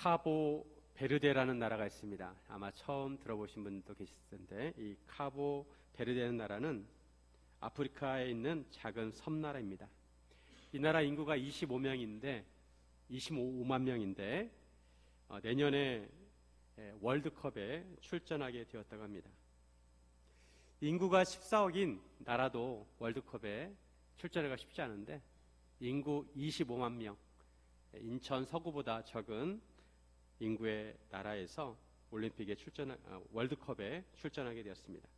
카보 베르데라는 나라가 있습니다. 아마 처음 들어보신 분도 계실 텐데, 이 카보 베르데라는 나라는 아프리카에 있는 작은 섬나라입니다. 이 나라 인구가 25만 명인데 내년에 월드컵에 출전하게 되었다고 합니다. 인구가 14억인 나라도 월드컵에 출전하기가 쉽지 않은데, 인구 25만 명, 인천 서구보다 적은 인구의 나라에서 월드컵에 출전하게 되었습니다.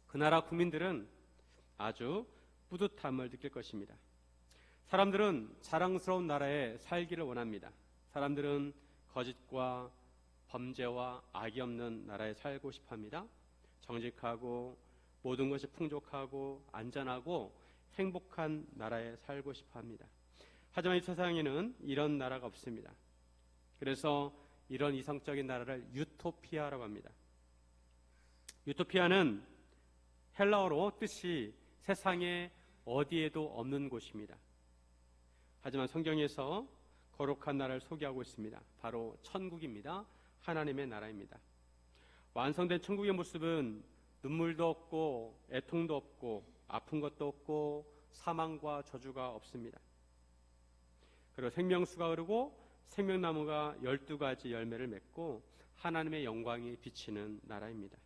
그 나라 국민들은 아주 뿌듯함을 느낄 것입니다. 사람들은 자랑스러운 나라에 살기를 원합니다. 사람들은 거짓과 범죄와 악이 없는 나라에 살고 싶어합니다. 정직하고 모든 것이 풍족하고 안전하고 행복한 나라에 살고 싶어합니다. 하지만 이 세상에는 이런 나라가 없습니다. 그래서 이런 이상적인 나라를 유토피아라고 합니다. 유토피아는 헬라어로 뜻이 세상에 어디에도 없는 곳입니다. 하지만 성경에서 거룩한 나라를 소개하고 있습니다. 바로 천국입니다. 하나님의 나라입니다. 완성된 천국의 모습은 눈물도 없고 애통도 없고 아픈 것도 없고 사망과 저주가 없습니다. 그리고 생명수가 흐르고 생명나무가 12가지 열매를 맺고 하나님의 영광이 비치는 나라입니다.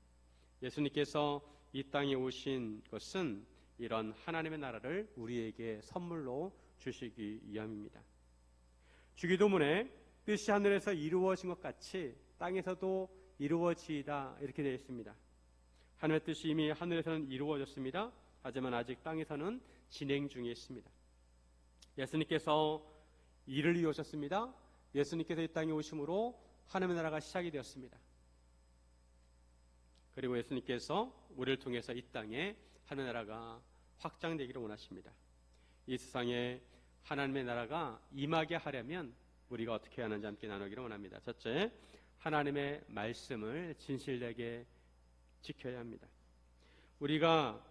예수님께서 이 땅에 오신 것은 이런 하나님의 나라를 우리에게 선물로 주시기 위함입니다. 주기도문에 뜻이 하늘에서 이루어진 것 같이 땅에서도 이루어지이다 이렇게 되어 있습니다. 하늘의 뜻이 이미 하늘에서는 이루어졌습니다. 하지만 아직 땅에서는 진행 중에 있습니다. 예수님께서 이를 이루셨습니다. 예수님께서 이 땅에 오심으로 하나님의 나라가 시작이 되었습니다. 그리고 예수님께서 우리를 통해서 이 땅에 하나님의 나라가 확장되기를 원하십니다. 이 세상에 하나님의 나라가 임하게 하려면 우리가 어떻게 해야 하는지 함께 나누기를 원합니다. 첫째, 하나님의 말씀을 진실되게 지켜야 합니다. 우리가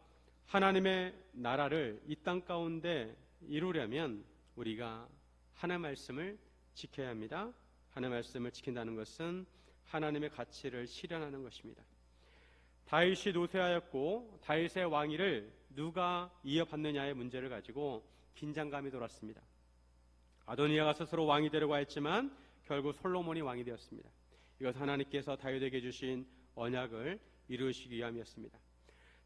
하나님의 나라를 이 땅 가운데 이루려면 우리가 하나님의 말씀을 지켜야 합니다. 하나님의 말씀을 지킨다는 것은 하나님의 가치를 실현하는 것입니다. 다윗이 노쇠하였고 다윗의 왕위를 누가 이어받느냐의 문제를 가지고 긴장감이 돌았습니다. 아도니아가 스스로 왕이 되려고 했지만 결국 솔로몬이 왕이 되었습니다. 이것은 하나님께서 다윗에게 주신 언약을 이루시기 위함이었습니다.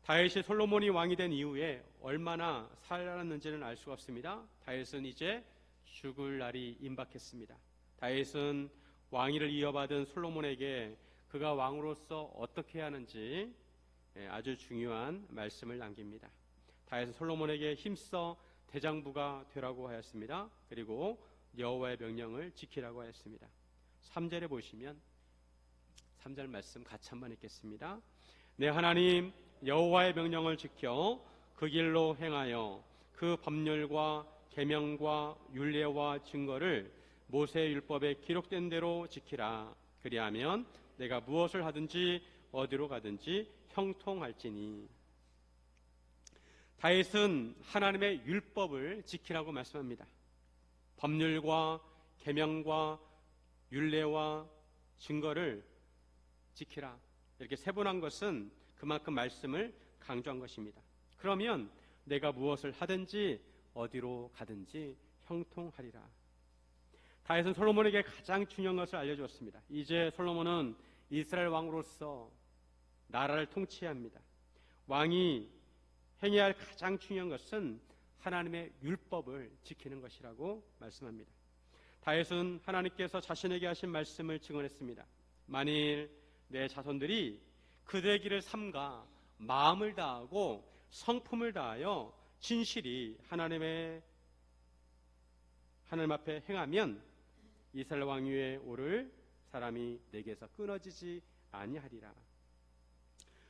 다윗이 솔로몬이 왕이 된 이후에 얼마나 살았는지는 알 수가 없습니다. 다윗은 이제 죽을 날이 임박했습니다. 다윗은 왕위를 이어받은 솔로몬에게 그가 왕으로서 어떻게 해야 하는지 아주 중요한 말씀을 남깁니다. 다윗은 솔로몬에게 힘써 대장부가 되라고 하였습니다. 그리고 여호와의 명령을 지키라고 하였습니다. 3절에 보시면 3절 말씀 같이 한번 읽겠습니다. 내 하나님 여호와의 명령을 지켜 그 길로 행하여 그 법률과 계명과 율례와 증거를 모세의 율법에 기록된 대로 지키라. 그리하면 내가 무엇을 하든지 어디로 가든지 형통할지니. 다윗은 하나님의 율법을 지키라고 말씀합니다. 법률과 계명과 율례와 증거를 지키라. 이렇게 세분한 것은 그만큼 말씀을 강조한 것입니다. 그러면 내가 무엇을 하든지 어디로 가든지 형통하리라. 다윗은 솔로몬에게 가장 중요한 것을 알려주었습니다. 이제 솔로몬은 이스라엘 왕으로서 나라를 통치해야 합니다. 왕이 행해야 할 가장 중요한 것은 하나님의 율법을 지키는 것이라고 말씀합니다. 다윗은 하나님께서 자신에게 하신 말씀을 증언했습니다. 만일 내 자손들이 그들의 길을 삼가 마음을 다하고 성품을 다하여 진실이 하나님 앞에 행하면 이스라엘 왕위에 오를 사람이 내게서 끊어지지 아니하리라.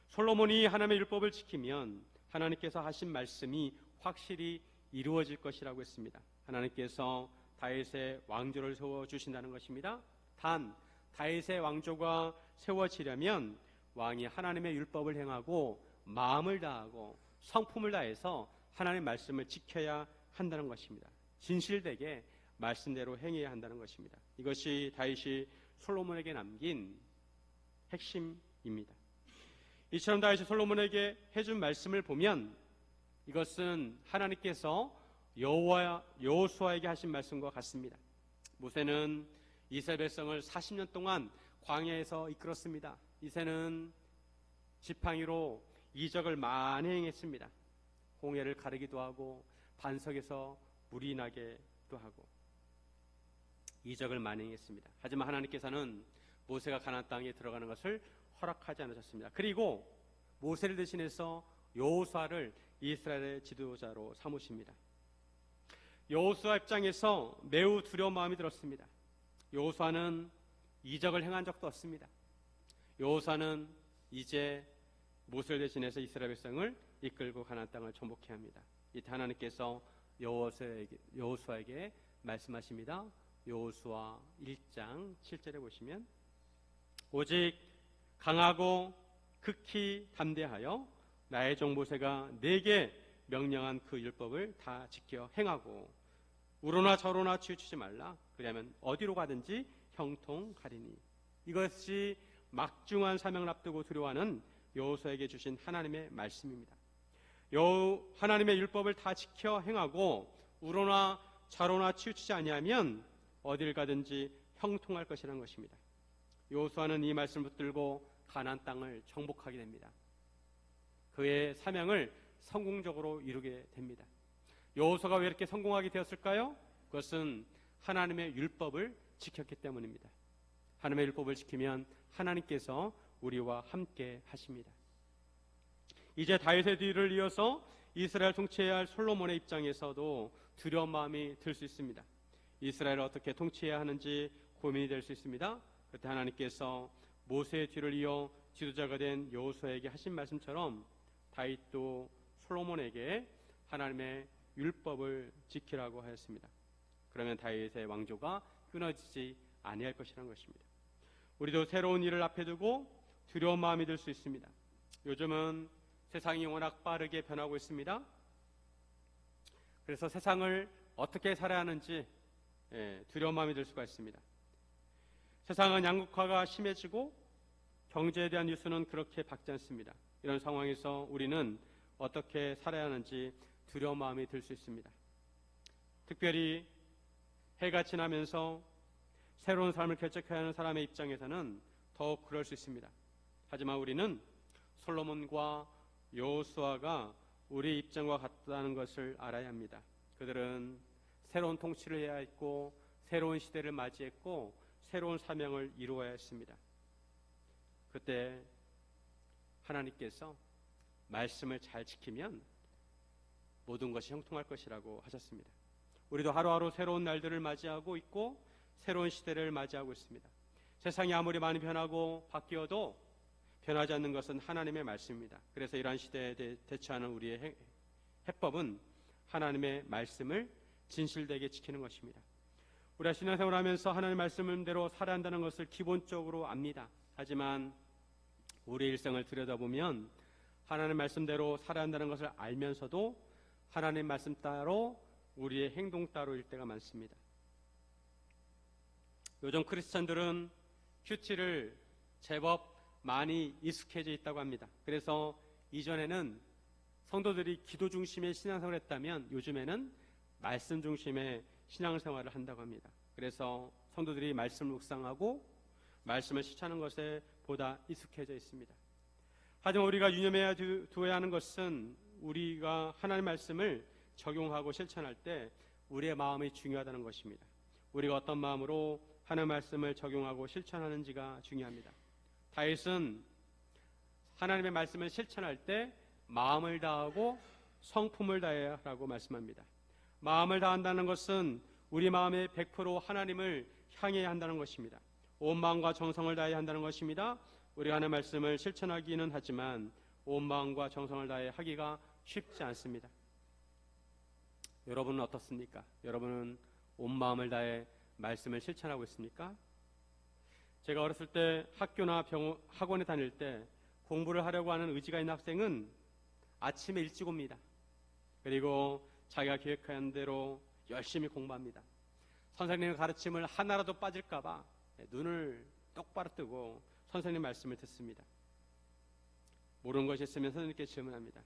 솔로몬이 하나님의 율법을 지키면 하나님께서 하신 말씀이 확실히 이루어질 것이라고 했습니다. 하나님께서 다윗의 왕조를 세워주신다는 것입니다. 단 다윗의 왕조가 세워지려면 왕이 하나님의 율법을 행하고 마음을 다하고 성품을 다해서 하나님의 말씀을 지켜야 한다는 것입니다. 진실되게 말씀대로 행해야 한다는 것입니다. 이것이 다윗이 솔로몬에게 남긴 핵심입니다. 이처럼 다윗이 솔로몬에게 해준 말씀을 보면 이것은 하나님께서 여호수아에게 하신 말씀과 같습니다. 모세는 이스라엘 백성을 40년 동안 광야에서 이끌었습니다. 이새는 지팡이로 이적을 많이 행했습니다. 홍해를 가르기도 하고 반석에서 물이 나게도 하고 이적을 많이 행했습니다. 하지만 하나님께서는 모세가 가나안 땅에 들어가는 것을 허락하지 않으셨습니다. 그리고 모세를 대신해서 여호수아를 이스라엘의 지도자로 삼으십니다. 여호수아 입장에서 매우 두려운 마음이 들었습니다. 여호수아는 이적을 행한 적도 없습니다. 여호수아는 이제 모세를 대신해서 이스라엘 백성을 이끌고 가나안 땅을 정복해야 합니다. 이때 하나님께서 여호수아에게 말씀하십니다. 여호수아 1장 7절에 보시면 오직 강하고 극히 담대하여 나의 종 모세가 내게 명령한 그 율법을 다 지켜 행하고 우로나 저로나 치우치지 말라. 그러면 어디로 가든지 형통하리니. 이것이 막중한 사명을 앞두고 두려워하는 여호수아에게 주신 하나님의 말씀입니다. 하나님의 율법을 다 지켜 행하고 우로나 좌로나 치우치지 아니하면 어딜 가든지 형통할 것이라는 것입니다. 여호수아는 이 말씀을 붙들고 가나안 땅을 정복하게 됩니다. 그의 사명을 성공적으로 이루게 됩니다. 여호수아가 왜 이렇게 성공하게 되었을까요? 그것은 하나님의 율법을 지켰기 때문입니다. 하나님의 율법을 지키면 하나님께서 우리와 함께 하십니다. 이제 다윗의 뒤를 이어서 이스라엘 통치해야 할 솔로몬의 입장에서도 두려운 마음이 들 수 있습니다. 이스라엘을 어떻게 통치해야 하는지 고민이 될 수 있습니다. 그때 하나님께서 모세의 뒤를 이어 지도자가 된 여호수아에게 하신 말씀처럼 다윗도 솔로몬에게 하나님의 율법을 지키라고 하였습니다. 그러면 다윗의 왕조가 끊어지지 아니할 것이라는 것입니다. 우리도 새로운 일을 앞에 두고 두려운 마음이 들 수 있습니다. 요즘은 세상이 워낙 빠르게 변하고 있습니다. 그래서 세상을 어떻게 살아야 하는지 두려운 마음이 들 수가 있습니다. 세상은 양극화가 심해지고 경제에 대한 뉴스는 그렇게 밝지 않습니다. 이런 상황에서 우리는 어떻게 살아야 하는지 두려운 마음이 들 수 있습니다. 특별히 해가 지나면서 새로운 삶을 개척해야 하는 사람의 입장에서는 더욱 그럴 수 있습니다. 하지만 우리는 솔로몬과 여호수아가 우리 입장과 같다는 것을 알아야 합니다. 그들은 새로운 통치를 해야 했고 새로운 시대를 맞이했고 새로운 사명을 이루어야 했습니다. 그때 하나님께서 말씀을 잘 지키면 모든 것이 형통할 것이라고 하셨습니다. 우리도 하루하루 새로운 날들을 맞이하고 있고 새로운 시대를 맞이하고 있습니다. 세상이 아무리 많이 변하고 바뀌어도 변하지 않는 것은 하나님의 말씀입니다. 그래서 이러한 시대에 대처하는 우리의 해법은 하나님의 말씀을 진실되게 지키는 것입니다. 우리가 신앙생활을 하면서 하나님의 말씀대로 살아야 한다는 것을 기본적으로 압니다. 하지만 우리의 일생을 들여다보면 하나님의 말씀대로 살아야 한다는 것을 알면서도 하나님의 말씀 따로 우리의 행동 따로일 때가 많습니다. 요즘 크리스찬들은 큐티를 제법 많이 익숙해져 있다고 합니다. 그래서 이전에는 성도들이 기도 중심의 신앙생활을 했다면 요즘에는 말씀 중심의 신앙생활을 한다고 합니다. 그래서 성도들이 말씀을 묵상하고 말씀을 실천하는 것에 보다 익숙해져 있습니다. 하지만 우리가 유념해야 두어야 하는 것은 우리가 하나님의 말씀을 적용하고 실천할 때 우리의 마음이 중요하다는 것입니다. 우리가 어떤 마음으로 하나님의 말씀을 적용하고 실천하는지가 중요합니다. 다윗은 하나님의 말씀을 실천할 때 마음을 다하고 성품을 다해야 하라고 말씀합니다. 마음을 다한다는 것은 우리 마음의 100% 하나님을 향해야 한다는 것입니다. 온 마음과 정성을 다해야 한다는 것입니다. 우리가 하나님의 말씀을 실천하기는 하지만 온 마음과 정성을 다해 하기가 쉽지 않습니다. 여러분은 어떻습니까? 여러분은 온 마음을 다해 말씀을 실천하고 있습니까? 제가 어렸을 때 학교나 학원에 다닐 때 공부를 하려고 하는 의지가 있는 학생은 아침에 일찍 옵니다. 그리고 자기가 계획한 대로 열심히 공부합니다. 선생님의 가르침을 하나라도 빠질까봐 눈을 똑바로 뜨고 선생님 말씀을 듣습니다. 모르는 것이 있으면 선생님께 질문합니다.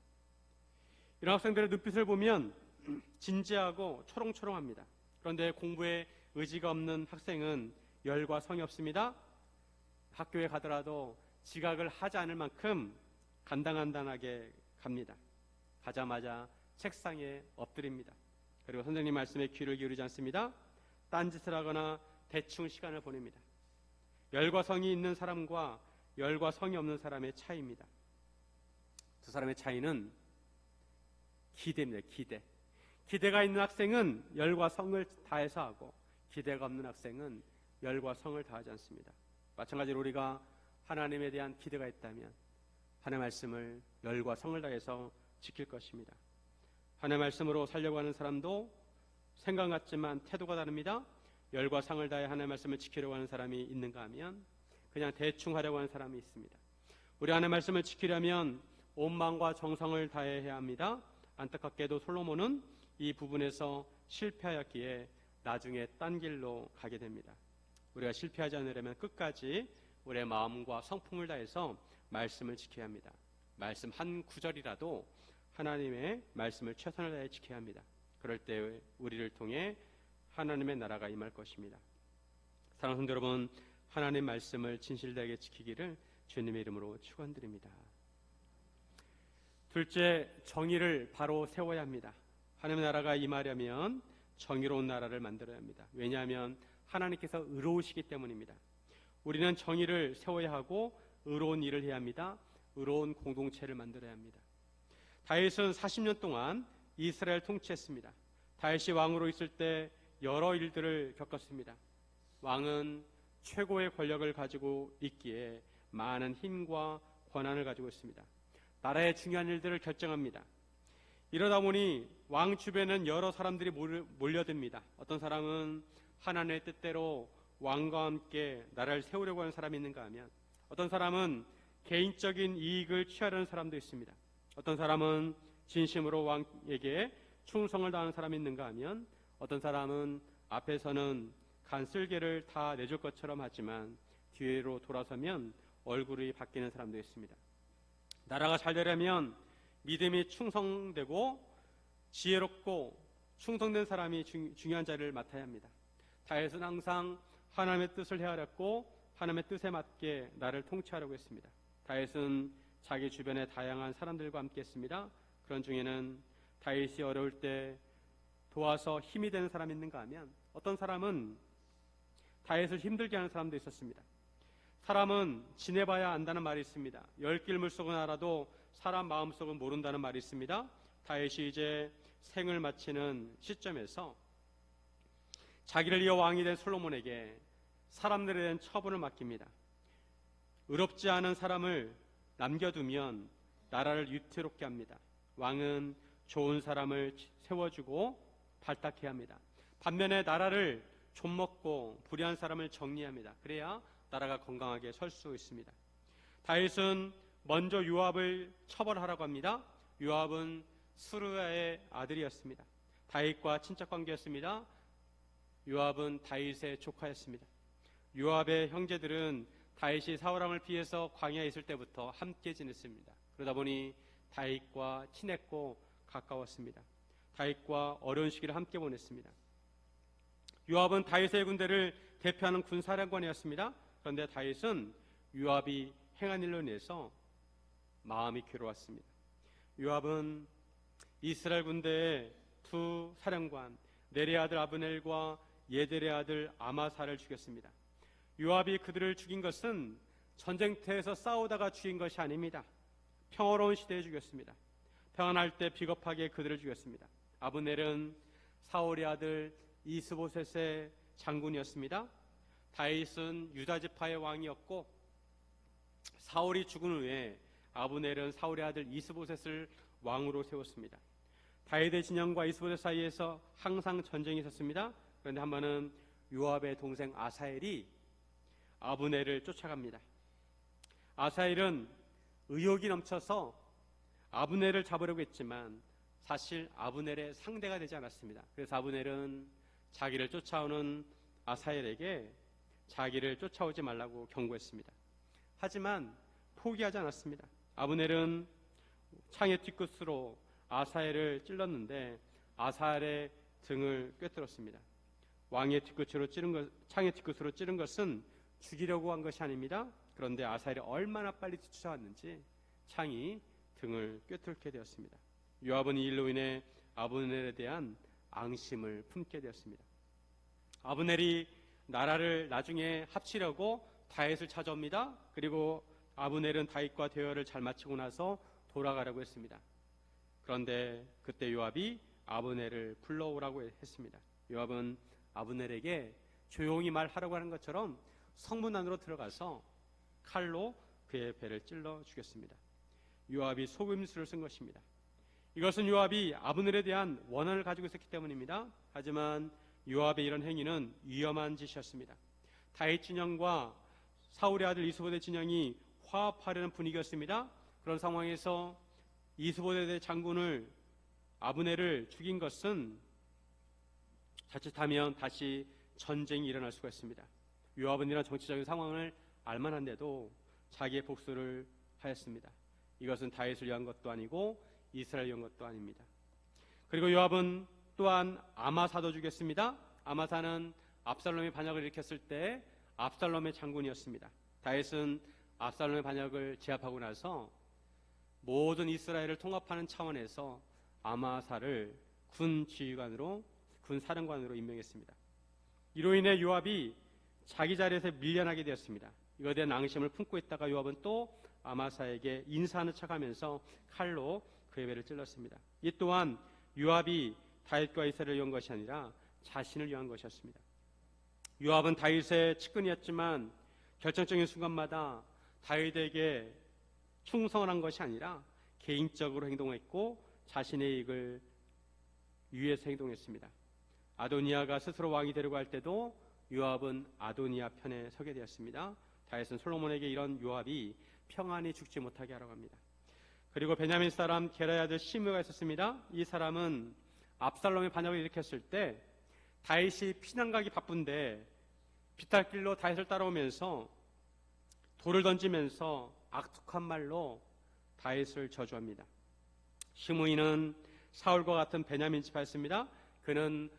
이런 학생들의 눈빛을 보면 진지하고 초롱초롱합니다. 그런데 공부에 의지가 없는 학생은 열과 성이 없습니다. 학교에 가더라도 지각을 하지 않을 만큼 간당간당하게 갑니다. 가자마자 책상에 엎드립니다. 그리고 선생님 말씀에 귀를 기울이지 않습니다. 딴짓을 하거나 대충 시간을 보냅니다. 열과 성이 있는 사람과 열과 성이 없는 사람의 차이입니다. 두 사람의 차이는 기대입니다. 기대가 있는 학생은 열과 성을 다해서 하고, 기대가 없는 학생은 열과 성을 다하지 않습니다. 마찬가지로 우리가 하나님에 대한 기대가 있다면 하나님의 말씀을 열과 성을 다해서 지킬 것입니다. 하나님의 말씀으로 살려고 하는 사람도 생각 같지만 태도가 다릅니다. 열과 성을 다해 하나님의 말씀을 지키려고 하는 사람이 있는가 하면 그냥 대충 하려고 하는 사람이 있습니다. 우리 하나님의 말씀을 지키려면 온 마음과 정성을 다해야 합니다. 안타깝게도 솔로몬은 이 부분에서 실패하였기에 나중에 딴 길로 가게 됩니다. 우리가 실패하지 않으려면 끝까지 우리의 마음과 성품을 다해서 말씀을 지켜야 합니다. 말씀 한 구절이라도 하나님의 말씀을 최선을 다해 지켜야 합니다. 그럴 때 우리를 통해 하나님의 나라가 임할 것입니다. 사랑하는 성도 여러분, 하나님의 말씀을 진실되게 지키기를 주님의 이름으로 축원드립니다. 둘째, 정의를 바로 세워야 합니다. 하나님의 나라가 임하려면 정의로운 나라를 만들어야 합니다. 왜냐하면 하나님께서 의로우시기 때문입니다. 우리는 정의를 세워야 하고 의로운 일을 해야 합니다. 의로운 공동체를 만들어야 합니다. 다윗은 40년 동안 이스라엘 통치했습니다. 다윗이 왕으로 있을 때 여러 일들을 겪었습니다. 왕은 최고의 권력을 가지고 있기에 많은 힘과 권한을 가지고 있습니다. 나라의 중요한 일들을 결정합니다. 이러다 보니 왕 주변에는 여러 사람들이 몰려듭니다. 어떤 사람은 하나님의 뜻대로 왕과 함께 나라를 세우려고 하는 사람이 있는가 하면, 어떤 사람은 개인적인 이익을 취하려는 사람도 있습니다. 어떤 사람은 진심으로 왕에게 충성을 다하는 사람이 있는가 하면, 어떤 사람은 앞에서는 간쓸개를 다 내줄 것처럼 하지만 뒤로 돌아서면 얼굴이 바뀌는 사람도 있습니다. 나라가 잘 되려면 믿음이 충성되고 지혜롭고 충성된 사람이 중요한 자리를 맡아야 합니다. 다윗은 항상 하나님의 뜻을 헤아렸고 하나님의 뜻에 맞게 나를 통치하려고 했습니다. 다윗은 자기 주변에 다양한 사람들과 함께 했습니다. 그런 중에는 다윗이 어려울 때 도와서 힘이 되는 사람이 있는가 하면, 어떤 사람은 다윗을 힘들게 하는 사람도 있었습니다. 사람은 지내봐야 안다는 말이 있습니다. 열길 물속은 알아도 사람 마음속은 모른다는 말이 있습니다. 다윗이 이제 생을 마치는 시점에서 자기를 이어 왕이 된 솔로몬에게 사람들에 대한 처분을 맡깁니다. 의롭지 않은 사람을 남겨두면 나라를 위태롭게 합니다. 왕은 좋은 사람을 세워주고 발탁해야 합니다. 반면에 나라를 좀먹고 불의한 사람을 정리합니다. 그래야 나라가 건강하게 설 수 있습니다. 다윗은 먼저 요압을 처벌하라고 합니다. 요압은 스루야의 아들이었습니다. 다윗과 친척관계였습니다. 요압은 다윗의 조카였습니다. 요압의 형제들은 다윗이 사울왕을 피해서 광야에 있을 때부터 함께 지냈습니다. 그러다 보니 다윗과 친했고 가까웠습니다. 다윗과 어려운 시기를 함께 보냈습니다. 요압은 다윗의 군대를 대표하는 군사령관이었습니다. 그런데 다윗은 요압이 행한 일로 인해서 마음이 괴로웠습니다. 요압은 이스라엘 군대의 두 사령관 네리의 아들 아브넬과 예델의 아들 아마사를 죽였습니다. 요압이 그들을 죽인 것은 전쟁터에서 싸우다가 죽인 것이 아닙니다. 평화로운 시대에 죽였습니다. 평안할 때 비겁하게 그들을 죽였습니다. 아브넬은 사울의 아들 이스보셋의 장군이었습니다. 다윗은 유다 지파의 왕이었고, 사울이 죽은 후에 아브넬은 사울의 아들 이스보셋을 왕으로 세웠습니다. 다윗의 진영과 이스보셋 사이에서 항상 전쟁이 있었습니다. 그런데 한 번은 요압의 동생 아사엘이 아브넬을 쫓아갑니다. 아사엘은 의욕이 넘쳐서 아브넬을 잡으려고 했지만 사실 아브넬의 상대가 되지 않았습니다. 그래서 아브넬은 자기를 쫓아오는 아사엘에게 자기를 쫓아오지 말라고 경고했습니다. 하지만 포기하지 않았습니다. 아브넬은 창의 뒤끝으로 아사엘을 찔렀는데 아사엘의 등을 꿰뚫었습니다. 창의 뒤끝으로 찌른 것은 죽이려고 한 것이 아닙니다. 그런데 아사엘이 얼마나 빨리 쫓아왔는지 창이 등을 꿰뚫게 되었습니다. 요압은 이 일로 인해 아브넬에 대한 앙심을 품게 되었습니다. 아브넬이 나라를 나중에 합치려고 다윗을 찾아옵니다. 그리고 아브넬은 다윗과 대화를 잘 마치고 나서 돌아가려고 했습니다. 그런데 그때 요압이 아브넬을 불러오라고 했습니다. 요압은 아브넬에게 조용히 말하라고 하는 것처럼 성문 안으로 들어가서 칼로 그의 배를 찔러 죽였습니다. 요압이 속임수를 쓴 것입니다. 이것은 요압이 아브넬에 대한 원한을 가지고 있었기 때문입니다. 하지만 요압의 이런 행위는 위험한 짓이었습니다. 다윗 진영과 사울의 아들 이스보대 진영이 화합하려는 분위기였습니다. 그런 상황에서 이스보대 장군을 아브넬을 죽인 것은 자칫하면 다시 전쟁이 일어날 수가 있습니다. 요압은 이런 정치적인 상황을 알만한데도 자기의 복수를 하였습니다. 이것은 다윗을 위한 것도 아니고 이스라엘을 위한 것도 아닙니다. 그리고 요압은 또한 아마사도 죽였습니다. 아마사는 압살롬의 반역을 일으켰을 때 압살롬의 장군이었습니다. 다윗은 압살롬의 반역을 제압하고 나서 모든 이스라엘을 통합하는 차원에서 아마사를 군 지휘관으로, 군 사령관으로 임명했습니다. 이로 인해 요압이 자기 자리에서 밀려나게 되었습니다. 이거에 대한 앙심을 품고 있다가 요압은 또 아마사에게 인사하는 척하면서 칼로 그의 배를 찔렀습니다. 이 또한 요압이 다윗과 이스라엘을 위한 것이 아니라 자신을 위한 것이었습니다. 요압은 다윗의 측근이었지만 결정적인 순간마다 다윗에게 충성을 한 것이 아니라 개인적으로 행동했고 자신의 이익을 위해서 행동했습니다. 아도니아가 스스로 왕이 되려고 할 때도 요압은 아도니아 편에 서게 되었습니다. 다윗은 솔로몬에게 이런 요압이 평안히 죽지 못하게 하라고 합니다. 그리고 베냐민 사람 게라의 아들 시므가 있었습니다. 이 사람은 압살롬의 반역을 일으켰을 때 다윗이 피난 가기 바쁜데 비탈길로 다윗을 따라오면서 돌을 던지면서 악독한 말로 다윗을 저주합니다. 시므이는 사울과 같은 베냐민 지파였습니다. 그는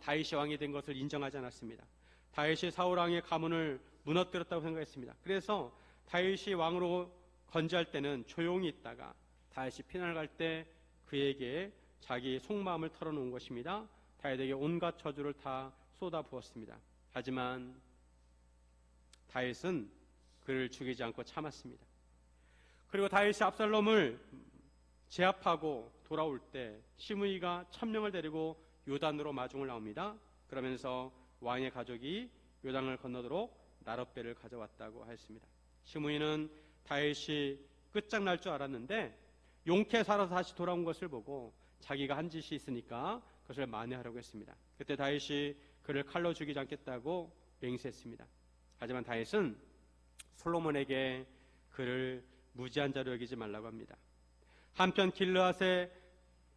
다윗이 왕이 된 것을 인정하지 않았습니다. 다윗이 사울 왕의 가문을 무너뜨렸다고 생각했습니다. 그래서 다윗이 왕으로 건재할 때는 조용히 있다가 다윗이 피난을 갈 때 그에게 자기 속마음을 털어놓은 것입니다. 다윗에게 온갖 저주를 다 쏟아부었습니다. 하지만 다윗은 그를 죽이지 않고 참았습니다. 그리고 다윗이 압살롬을 제압하고 돌아올 때 시므이가 1000명을 데리고 요단으로 마중을 나옵니다. 그러면서 왕의 가족이 요단을 건너도록 나룻배를 가져왔다고 하였습니다. 시므이는 다윗이 끝장날 줄 알았는데 용케 살아서 다시 돌아온 것을 보고 자기가 한 짓이 있으니까 그것을 만회하려고 했습니다. 그때 다윗이 그를 칼로 죽이지 않겠다고 맹세했습니다. 하지만 다윗은 솔로몬에게 그를 무지한 자로 여기지 말라고 합니다. 한편 길르앗에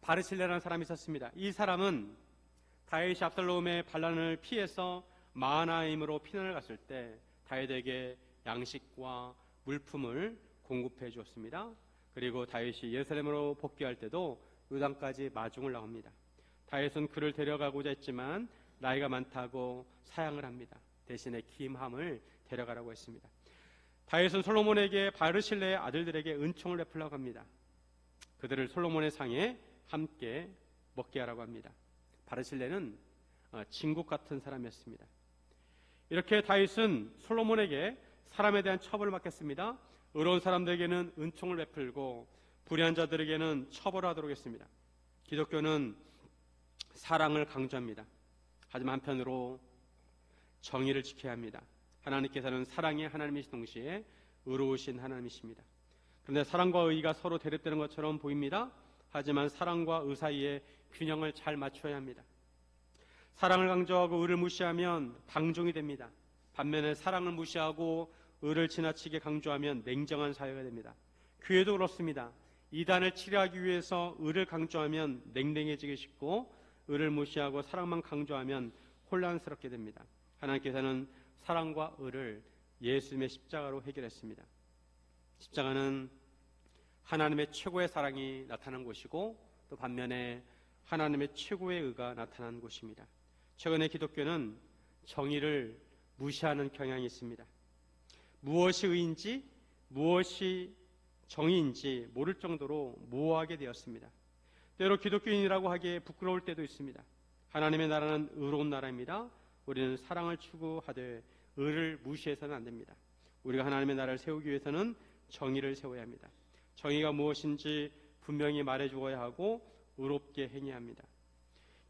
바르실레라는 사람이 있었습니다. 이 사람은 다윗이 압살롬의 반란을 피해서 마하나임으로 피난을 갔을 때 다윗에게 양식과 물품을 공급해 주었습니다. 그리고 다윗이 예루살렘으로 복귀할 때도 요단까지 마중을 나옵니다. 다윗은 그를 데려가고자 했지만 나이가 많다고 사양을 합니다. 대신에 김함을 데려가라고 했습니다. 다윗은 솔로몬에게 바르실레의 아들들에게 은총을 베풀라고 합니다. 그들을 솔로몬의 상에 함께 먹게 하라고 합니다. 바르실레는 진국 같은 사람이었습니다. 이렇게 다윗은 솔로몬에게 사람에 대한 처벌을 받겠습니다. 의로운 사람들에게는 은총을 베풀고 불의한 자들에게는 처벌하도록 했습니다. 기독교는 사랑을 강조합니다. 하지만 한편으로 정의를 지켜야 합니다. 하나님께서는 사랑의 하나님이신 동시에 의로우신 하나님이십니다. 그런데 사랑과 의가 서로 대립되는 것처럼 보입니다. 하지만 사랑과 의 사이에 균형을 잘 맞춰야 합니다. 사랑을 강조하고 의를 무시하면 방종이 됩니다. 반면에 사랑을 무시하고 의를 지나치게 강조하면 냉정한 사회가 됩니다. 교회도 그렇습니다. 이단을 치료하기 위해서 의를 강조하면 냉랭해지기 쉽고 의를 무시하고 사랑만 강조하면 혼란스럽게 됩니다. 하나님께서는 사랑과 의를 예수님의 십자가로 해결했습니다. 십자가는 하나님의 최고의 사랑이 나타난 곳이고 또 반면에 하나님의 최고의 의가 나타난 곳입니다. 최근에 기독교는 정의를 무시하는 경향이 있습니다. 무엇이 의인지 무엇이 정의인지 모를 정도로 모호하게 되었습니다. 때로 기독교인이라고 하기에 부끄러울 때도 있습니다. 하나님의 나라는 의로운 나라입니다. 우리는 사랑을 추구하되 의를 무시해서는 안 됩니다. 우리가 하나님의 나라를 세우기 위해서는 정의를 세워야 합니다. 정의가 무엇인지 분명히 말해주어야 하고 의롭게 행해야 합니다.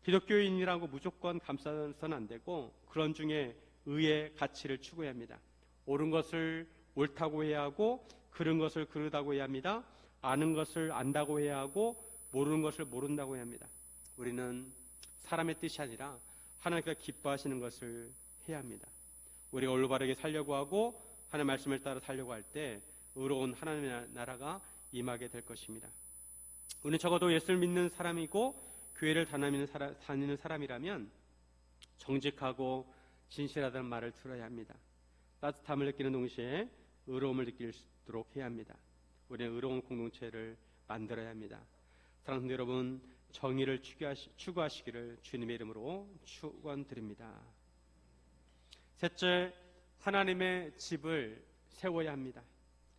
기독교인이라고 무조건 감싸서는 안 되고 그런 중에 의의 가치를 추구해야 합니다. 옳은 것을 옳다고 해야 하고 그른 것을 그르다고 해야 합니다. 아는 것을 안다고 해야 하고 모르는 것을 모른다고 해야 합니다. 우리는 사람의 뜻이 아니라 하나님께서 기뻐하시는 것을 해야 합니다. 우리가 올바르게 살려고 하고 하나님의 말씀을 따라 살려고 할 때 의로운 하나님의 나라가 임하게 될 것입니다. 우리는 적어도 예수를 믿는 사람이고 교회를 다니는 사람이라면 정직하고 진실하다는 말을 들어야 합니다. 따뜻함을 느끼는 동시에 의로움을 느낄 수 있도록 해야 합니다. 우리는 의로운 공동체를 만들어야 합니다. 사랑하는 여러분, 정의를 추구하시기를 주님의 이름으로 축원드립니다. 셋째, 하나님의 집을 세워야 합니다.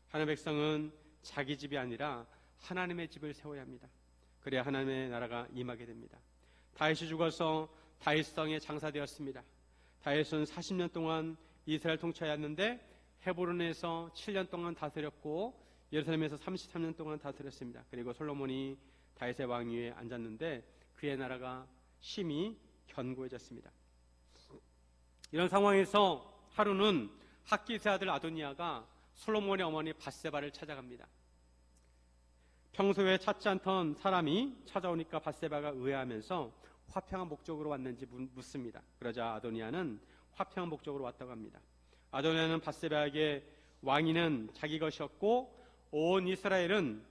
하나님의 백성은 자기 집이 아니라 하나님의 집을 세워야 합니다. 그래야 하나님의 나라가 임하게 됩니다. 다윗이 죽어서 다윗성에 장사되었습니다. 다윗은 40년 동안 이스라엘 통치하였는데 헤브론에서 7년 동안 다스렸고 예루살렘에서 33년 동안 다스렸습니다. 그리고 솔로몬이 다윗의 왕위에 앉았는데 그의 나라가 심히 견고해졌습니다. 이런 상황에서 하루는 학기스의 아들 아도니아가 솔로몬의 어머니 밧세바를 찾아갑니다. 평소에 찾지 않던 사람이 찾아오니까 밧세바가 의아하면서 화평한 목적으로 왔는지 묻습니다. 그러자 아도니아는 화평한 목적으로 왔다고 합니다. 아도니아는 밧세바에게 왕위는 자기 것이었고 온 이스라엘은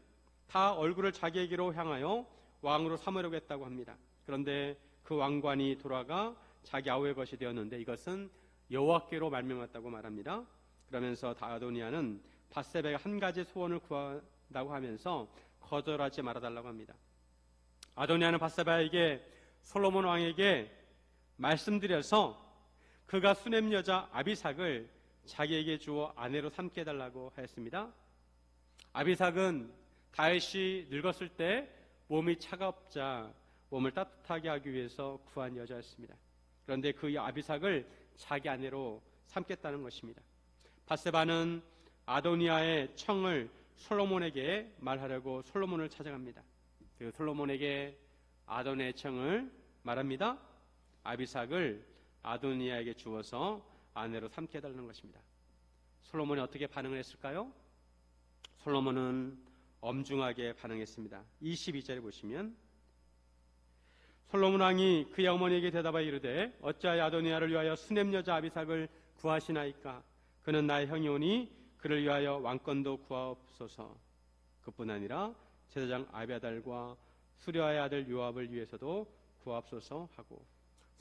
다 얼굴을 자기에게로 향하여 왕으로 삼으려고 했다고 합니다. 그런데 그 왕관이 돌아가 자기 아우의 것이 되었는데 이것은 여호와께로 말미암았다고 말합니다. 그러면서 아도니아는 밧세바가 한 가지 소원을 구한다고 하면서 거절하지 말아달라고 합니다. 아도니아는 밧세바에게 솔로몬 왕에게 말씀드려서 그가 수넴 여자 아비삭을 자기에게 주어 아내로 삼게 해달라고 하였습니다. 아비삭은 다윗이 늙었을 때 몸이 차갑자 몸을 따뜻하게 하기 위해서 구한 여자였습니다. 그런데 그 아비삭을 자기 아내로 삼겠다는 것입니다. 밧세바는 아도니아의 청을 솔로몬에게 말하려고 솔로몬을 찾아갑니다. 그리고 솔로몬에게 아도니아의 청을 말합니다. 아비삭을 아도니아에게 주어서 아내로 삼게 해달라는 것입니다. 솔로몬이 어떻게 반응을 했을까요? 솔로몬은 엄중하게 반응했습니다. 22절에 보시면 솔로몬 왕이 그의 어머니에게 대답하여 이르되 어찌하여 아도니아를 위하여 수넴 여자 아비삭을 구하시나이까? 그는 나의 형이오니 그를 위하여 왕권도 구하옵소서. 그뿐 아니라 제사장 아비아달과 수랴의 아들 요압을 위해서도 구하옵소서 하고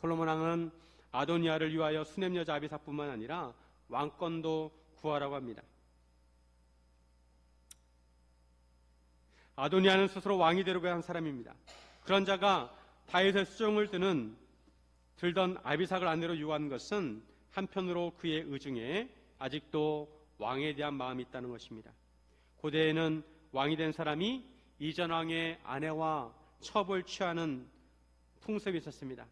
솔로몬 왕은 아도니아를 위하여 수넴 여자 아비삭뿐만 아니라 왕권도 구하라고 합니다. 아도니아는 스스로 왕이 되려고 한 사람입니다. 그런 자가 다윗의 수종을 들던 아비삭을 아내로 유한 것은 한편으로 그의 의중에 아직도 왕에 대한 마음이 있다는 것입니다. 고대에는 왕이 된 사람이 이전 왕의 아내와 첩을 취하는 풍습이 있었습니다.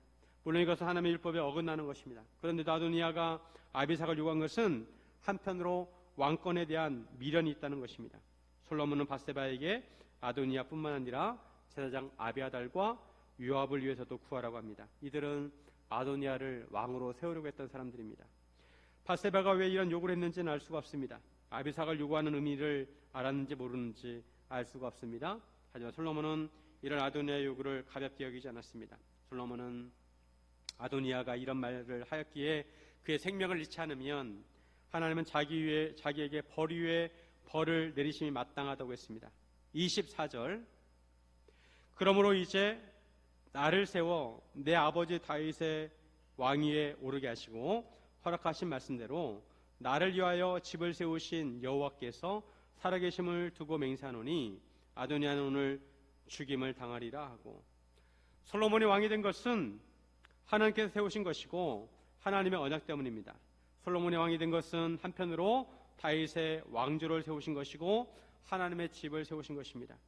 물론 이것은 하나님의 율법에 어긋나는 것입니다. 그런데 아도니아가 아비삭을 요구한 것은 한편으로 왕권에 대한 미련이 있다는 것입니다. 솔로몬은 밧세바에게 아도니아뿐만 아니라 제사장 아비아달과 요압을 위해서도 구하라고 합니다. 이들은 아도니아를 왕으로 세우려고 했던 사람들입니다. 밧세바가 왜 이런 요구를 했는지는 알 수가 없습니다. 아비삭을 요구하는 의미를 알았는지 모르는지 알 수가 없습니다. 하지만 솔로몬은 이런 아도니아의 요구를 가볍게 여기지 않았습니다. 솔로몬은 아도니아가 이런 말을 하였기에 그의 생명을 잃지 않으면 하나님은 자기에게 벌 위에 벌을 내리심이 마땅하다고 했습니다. 24절 그러므로 이제 나를 세워 내 아버지 다윗의 왕위에 오르게 하시고 허락하신 말씀대로 나를 위하여 집을 세우신 여호와께서 살아계심을 두고 맹세하노니 아도니아는 오늘 죽임을 당하리라 하고, 솔로몬이 왕이 된 것은 하나님께서 세우신 것이고 하나님의 언약 때문입니다. 솔로몬이 왕이 된 것은 한편으로 다윗의 왕조를 세우신 것이고 하나님의 집을 세우신 것입니다.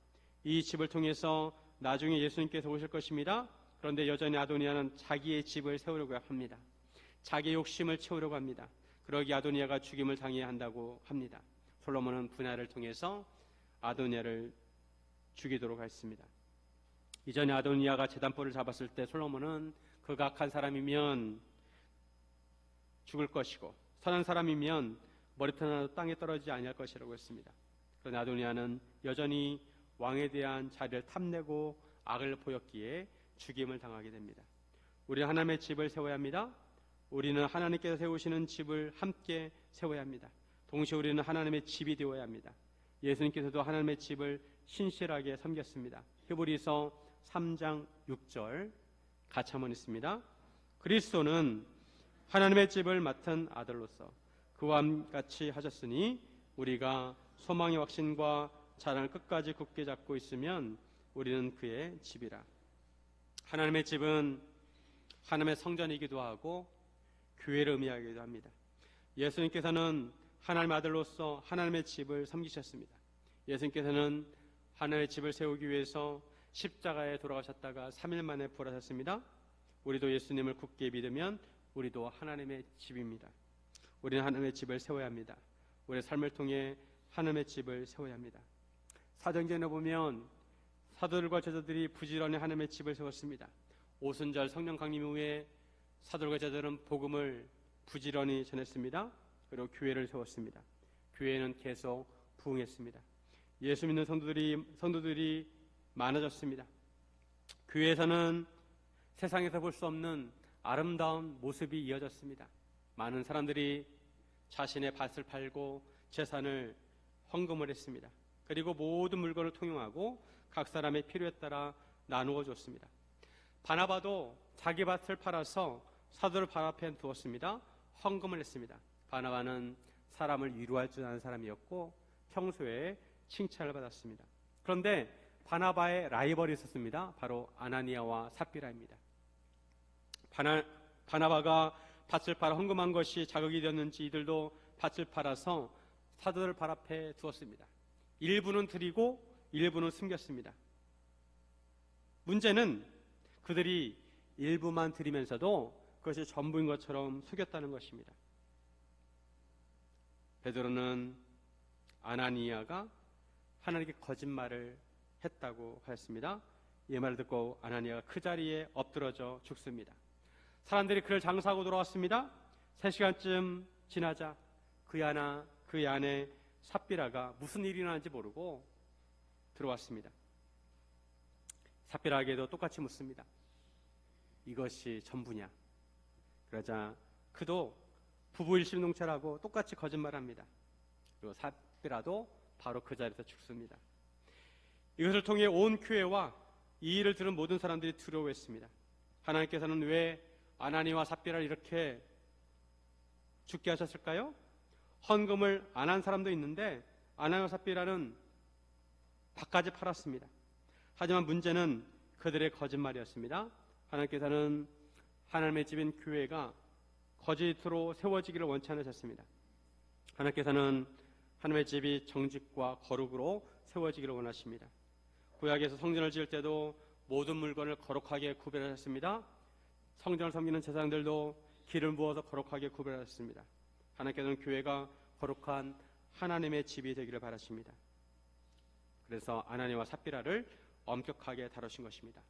이 집을 통해서 나중에 예수님께서 오실 것입니다. 그런데 여전히 아도니아는 자기의 집을 세우려고 합니다. 자기의 욕심을 채우려고 합니다. 그러기 아도니아가 죽임을 당해야 한다고 합니다. 솔로몬은 분야를 통해서 아도니아를 죽이도록 했습니다. 이전에 아도니아가 제단불을 잡았을 때 솔로몬은 그가 악한 사람이면 죽을 것이고 선한 사람이면 머리털 하나도 땅에 떨어지지 아니할 것이라고 했습니다. 그러나 아도니아는 여전히 왕에 대한 자리를 탐내고 악을 보였기에 죽임을 당하게 됩니다. 우리는 하나님의 집을 세워야 합니다. 우리는 하나님께서 세우시는 집을 함께 세워야 합니다. 동시에 우리는 하나님의 집이 되어야 합니다. 예수님께서도 하나님의 집을 신실하게 섬겼습니다. 히브리서 3장 6절 같이 한번 읽습니다. 그리스도는 하나님의 집을 맡은 아들로서 그와 같이 하셨으니 우리가 소망의 확신과 자랑을 끝까지 굳게 잡고 있으면 우리는 그의 집이라. 하나님의 집은 하나님의 성전이기도 하고 교회를 의미하기도 합니다. 예수님께서는 하나님의 아들로서 하나님의 집을 섬기셨습니다. 예수님께서는 하나님의 집을 세우기 위해서 십자가에 돌아가셨다가 3일 만에 부활하셨습니다. 우리도 예수님을 굳게 믿으면 우리도 하나님의 집입니다. 우리는 하나님의 집을 세워야 합니다. 우리의 삶을 통해 하나님의 집을 세워야 합니다. 사도행전에 보면 사도들과 제자들이 부지런히 하나님의 집을 세웠습니다. 오순절 성령 강림 후에 사도들과 제자들은 복음을 부지런히 전했습니다. 그리고 교회를 세웠습니다. 교회는 계속 부흥했습니다. 예수 믿는 성도들이 많아졌습니다. 교회에서는 세상에서 볼 수 없는 아름다운 모습이 이어졌습니다. 많은 사람들이 자신의 밭을 팔고 재산을 헌금을 했습니다. 그리고 모든 물건을 통용하고 각 사람의 필요에 따라 나누어 줬습니다. 바나바도 자기 밭을 팔아서 사도를 발 앞에 두었습니다. 헌금을 했습니다. 바나바는 사람을 위로할 줄 아는 사람이었고 평소에 칭찬을 받았습니다. 그런데 바나바의 라이벌이 있었습니다. 바로 아나니아와 삽비라입니다. 바나바가 밭을 팔아 헌금한 것이 자극이 되었는지 이들도 밭을 팔아서 사도들 발 앞에 두었습니다. 일부는 드리고 일부는 숨겼습니다. 문제는 그들이 일부만 드리면서도 그것이 전부인 것처럼 속였다는 것입니다. 베드로는 아나니아가 하나님께 거짓말을 했다고 하였습니다. 이 말을 듣고 아나니아가 그 자리에 엎드러져 죽습니다. 사람들이 그를 장사하고 돌아왔습니다. 3시간쯤 지나자 그 안에 삽비라가 무슨 일이 일어나는지 모르고 들어왔습니다. 삽비라에게도 똑같이 묻습니다. 이것이 전부냐? 그러자 그도 부부 일심동체라고 똑같이 거짓말합니다. 그리고 삽비라도 바로 그 자리에서 죽습니다. 이것을 통해 온 교회와 이 일을 들은 모든 사람들이 두려워했습니다. 하나님께서는 왜 아나니와 삽비라를 이렇게 죽게 하셨을까요? 헌금을 안 한 사람도 있는데 아나니와 삽비라는 밭까지 팔았습니다. 하지만 문제는 그들의 거짓말이었습니다. 하나님께서는 하나님의 집인 교회가 거짓으로 세워지기를 원치 않으셨습니다. 하나님께서는 하나님의 집이 정직과 거룩으로 세워지기를 원하십니다. 구약에서 성전을 지을 때도 모든 물건을 거룩하게 구별하셨습니다. 성전을 섬기는 제사장들도 기름 부어서 거룩하게 구별하셨습니다. 하나님께서는 교회가 거룩한 하나님의 집이 되기를 바라십니다. 그래서 아나니와 삽비라를 엄격하게 다루신 것입니다.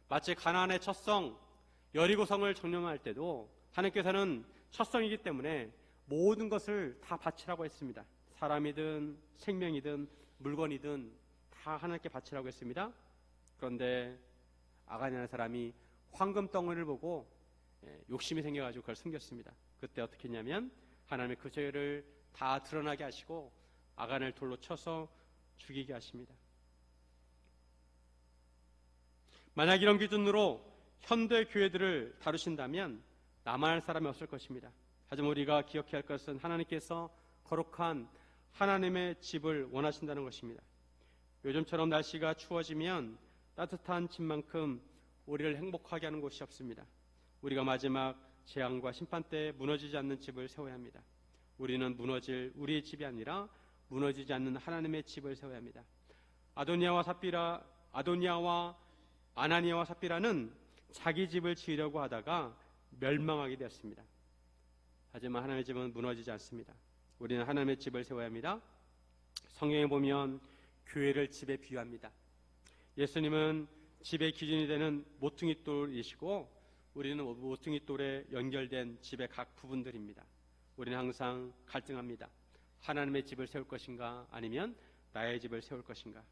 마치 가나안의 첫성 여리고성을 점령할 때도 하나님께서는 첫성이기 때문에 모든 것을 다 바치라고 했습니다. 사람이든 생명이든 물건이든 다 하나님께 바치라고 했습니다. 그런데 아간이라는 사람이 황금 덩어리를 보고 욕심이 생겨가지고 그걸 숨겼습니다. 그때 어떻게 했냐면 하나님의 그 죄를 다 드러나게 하시고 아간을 돌로 쳐서 죽이게 하십니다. 만약 이런 기준으로 현대 교회들을 다루신다면 남아날 사람이 없을 것입니다. 하지만 우리가 기억해야 할 것은 하나님께서 거룩한 하나님의 집을 원하신다는 것입니다. 요즘처럼 날씨가 추워지면 따뜻한 집만큼 우리를 행복하게 하는 곳이 없습니다. 우리가 마지막 재앙과 심판 때 무너지지 않는 집을 세워야 합니다. 우리는 무너질 우리의 집이 아니라 무너지지 않는 하나님의 집을 세워야 합니다. 아도니아와 아나니아와 삽비라는 자기 집을 지으려고 하다가 멸망하게 되었습니다. 하지만 하나님의 집은 무너지지 않습니다. 우리는 하나님의 집을 세워야 합니다. 성경에 보면 교회를 집에 비유합니다. 예수님은 집의 기준이 되는 모퉁이 돌이시고 우리는 모퉁이 돌에 연결된 집의 각 부분들입니다. 우리는 항상 갈등합니다. 하나님의 집을 세울 것인가 아니면 나의 집을 세울 것인가.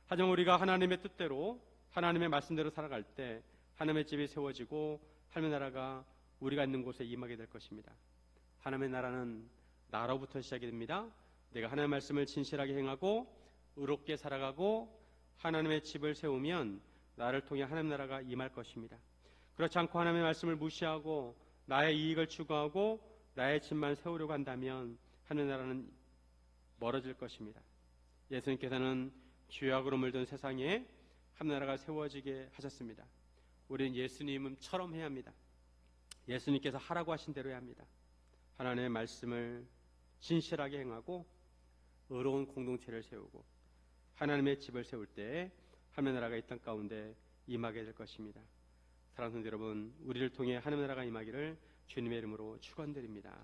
하지만 우리가 하나님의 뜻대로 하나님의 말씀대로 살아갈 때 하나님의 집이 세워지고 하나님의 나라가 우리가 있는 곳에 임하게 될 것입니다. 하나님의 나라는 나로부터 시작이 됩니다. 내가 하나님의 말씀을 진실하게 행하고 의롭게 살아가고 하나님의 집을 세우면 나를 통해 하나님의 나라가 임할 것입니다. 그렇지 않고 하나님의 말씀을 무시하고 나의 이익을 추구하고 나의 집만 세우려고 한다면 하나님의 나라는 멀어질 것입니다. 예수님께서는 죄악으로 물든 세상에 하나님의 나라가 세워지게 하셨습니다. 우리는 예수님처럼 해야 합니다. 예수님께서 하라고 하신 대로 해야 합니다. 하나님의 말씀을 진실하게 행하고 의로운 공동체를 세우고 하나님의 집을 세울 때 하나님의 나라가 이 땅 가운데 임하게 될 것입니다. 사랑하는 여러분, 우리를 통해 하나님의 나라가 임하기를 주님의 이름으로 축원드립니다.